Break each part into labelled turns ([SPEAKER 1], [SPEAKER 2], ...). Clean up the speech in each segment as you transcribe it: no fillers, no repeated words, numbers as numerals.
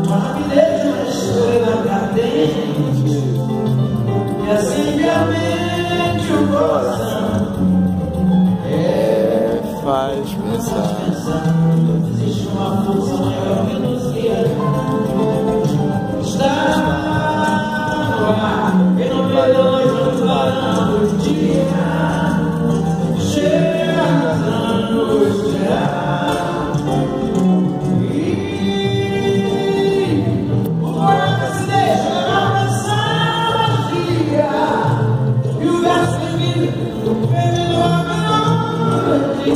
[SPEAKER 1] rapidez na escolha da cadente e acende a mente o coração.
[SPEAKER 2] Faz pensar.
[SPEAKER 1] Existe uma força maior que nos guia. Está no ar, fenomenal, claro o dia, chegando nos tirar. E o poeta se deixa abraçar a magia, e o verso feminino a melodia,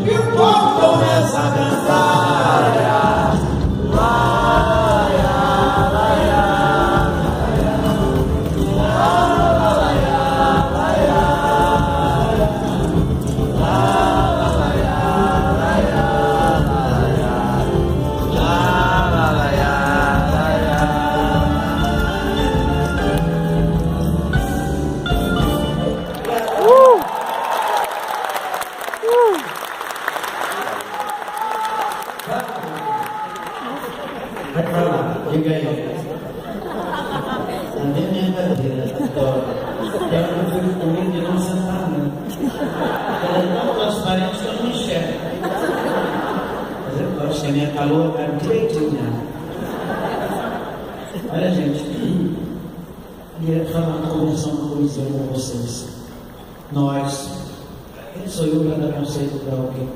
[SPEAKER 1] e o povo começa a cantar.
[SPEAKER 3] Vai falar, diga aí. A minha brincadeira, adoro. Eu fico comigo de não sentar, não. Ela é tão transparente que eu não enxergo. Mas eu gosto que a minha calor cai direitinho. Olha, gente, queria conversar uma coisinha com vocês. Nós, quem sou eu para dar conceito para alguém?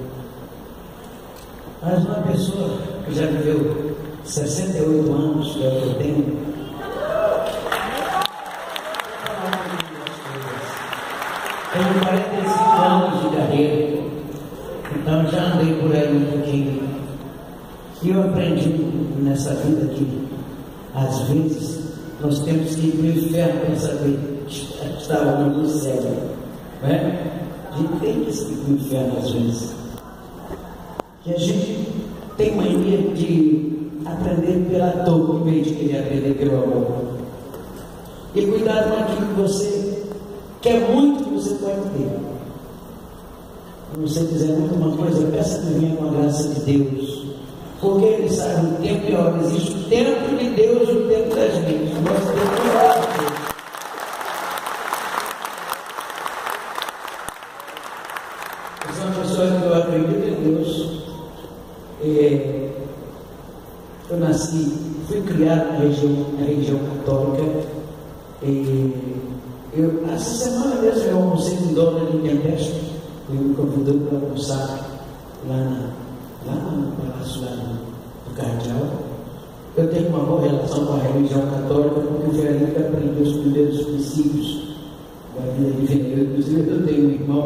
[SPEAKER 3] Mas uma pessoa que já viveu 68 anos, que é o que eu tenho, tenho 45 anos de carreira, então já andei por aí um pouquinho. E eu aprendi nessa vida que, às vezes, nós temos que ir para o inferno para saber que estava no céu. Né? A gente tem que ir para o inferno às vezes. Que a gente tem mania de aprender pela dor em vez de querer aprender pelo amor. E cuidado com aquilo que você quer muito que você pode ter. Se você quiser muito uma coisa, peça que venha com a graça de Deus. Porque Ele sabe o tempo e a hora. Existe o tempo de Deus e o tempo da gente. O nosso tempo é a Deus. Eu sou uma pessoa que eu acredito em Deus. Eu nasci, fui criado na região católica. Essa semana mesmo eu almocei com Dona de Tempeste. Ele me convidou para almoçar lá no palácio do Cardeal. Eu tenho uma boa relação com a religião católica, porque foi ali que aprendi os primeiros princípios da vida divina. Inclusive, eu tenho um irmão,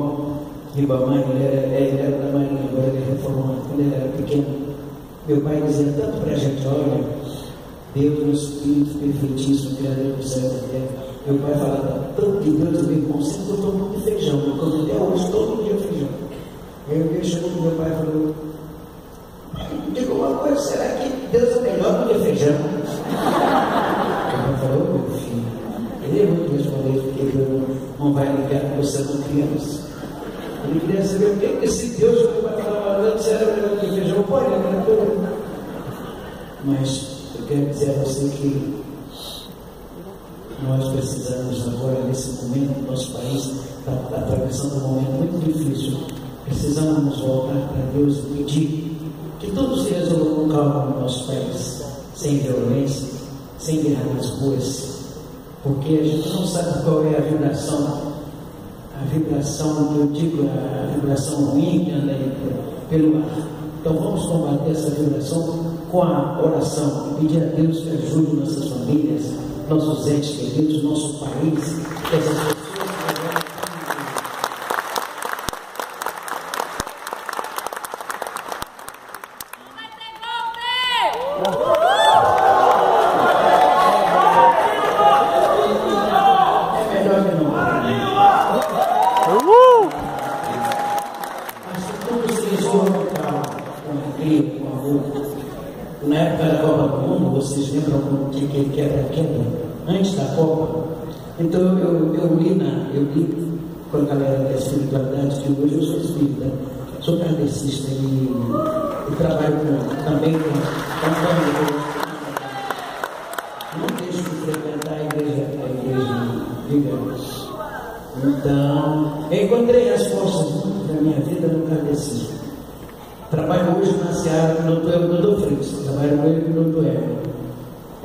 [SPEAKER 3] Ribamar, ele era da Marinha, agora ele é reformado. Quando ele era pequeno, meu pai dizia tanto para a gente: olha, Deus no Espírito perfeitíssimo, Criador do céu e da terra. Meu pai falava tanto de Deus, meu irmão, sempre eu tomo muito feijão, eu como até hoje todo dia feijão. Aí eu chegou com meu pai e falou: diga uma coisa, será que Deus é melhor do que feijão? Meu pai falou: meu filho, ele não respondeu porque Deus não vai ligar com você com criança. Ele queria saber o que é esse Deus que vai falar, se era melhor do que feijão, pode, né? Mas eu quero dizer a você que nós precisamos agora, nesse momento, do nosso país está atravessando um momento muito difícil. Precisamos voltar para Deus e pedir que tudo se resolva com calma no nosso país, sem violência, sem guerra nas ruas, porque a gente não sabe qual é a vibração que eu digo, a vibração ruim que anda aí pelo ar. Então vamos combater essa vibração com a oração e pedir a Deus que ajude nossas famílias, nossos entes queridos, nosso país, que essas pessoas na época da Copa do Mundo, vocês lembram como que ele quebra antes da Copa? Então eu li com a galera da espiritualidade, que hoje eu sou espírita, sou kardecista e e trabalho também com campanha. Não deixo de frequentar a igreja vivemos. Então, encontrei as forças da minha vida no catecismo. Trabalho hoje na seara do Dr. Fritz, trabalho com ele com o Dr. Hélio.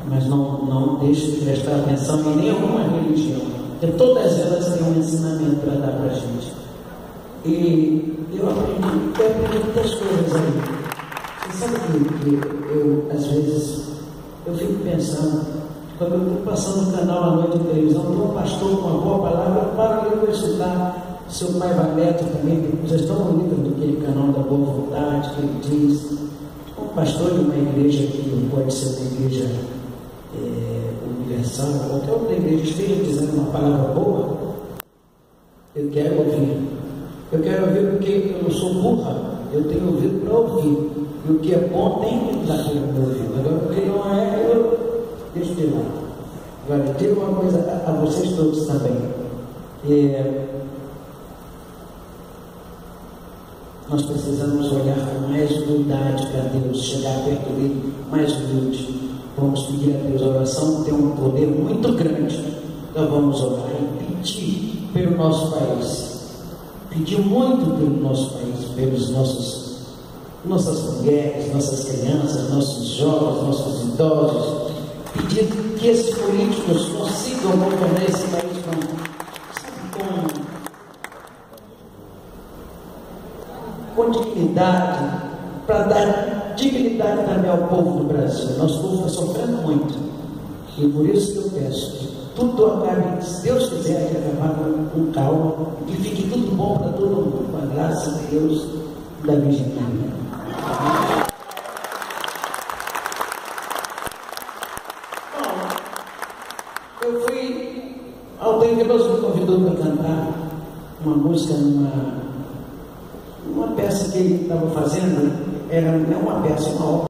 [SPEAKER 3] Mas não deixo de prestar atenção em nenhuma religião, porque todas elas têm um ensinamento para dar para a gente. E eu aprendi muitas coisas ali. Você sabe que eu, às vezes, eu fico pensando, quando eu estou passando no canal à noite de televisão, tem um pastor com uma boa palavra, para que eu vou escutar seu pai Vaneto também, vocês estão no livro daquele canal da Boa Vontade, que ele diz, um pastor de uma igreja que pode ser uma igreja universal, qualquer outra igreja esteja dizendo uma palavra boa, eu quero ouvir. Eu quero ouvir porque eu não sou burra, eu tenho ouvido para ouvir. E o que é bom tem que dar para o meu ouvido. Agora, o que não é, eu deixo de lado. Agora, eu digo uma coisa a vocês todos também. Nós precisamos olhar com mais humildade para Deus, chegar perto dele mais humilde. Vamos pedir a Deus, a oração tem um poder muito grande. Então vamos orar e pedir pelo nosso país. Pedir muito pelo nosso país, pelos nossas mulheres, nossas crianças, nossos jovens, nossos idosos. Pedir que esses políticos consigam governar esse país com dignidade, para dar dignidade também ao povo do Brasil. Nosso povo está sofrendo muito. E por isso que eu peço que tudo acabe, se Deus quiser, que acabar com calma, e fique tudo bom para todo mundo, com a graça de Deus e da Virgem Maria. Bom, eu fui, Altair Veloso me convidou para cantar uma música numa peça que ele estava fazendo, era não uma peça, uma obra.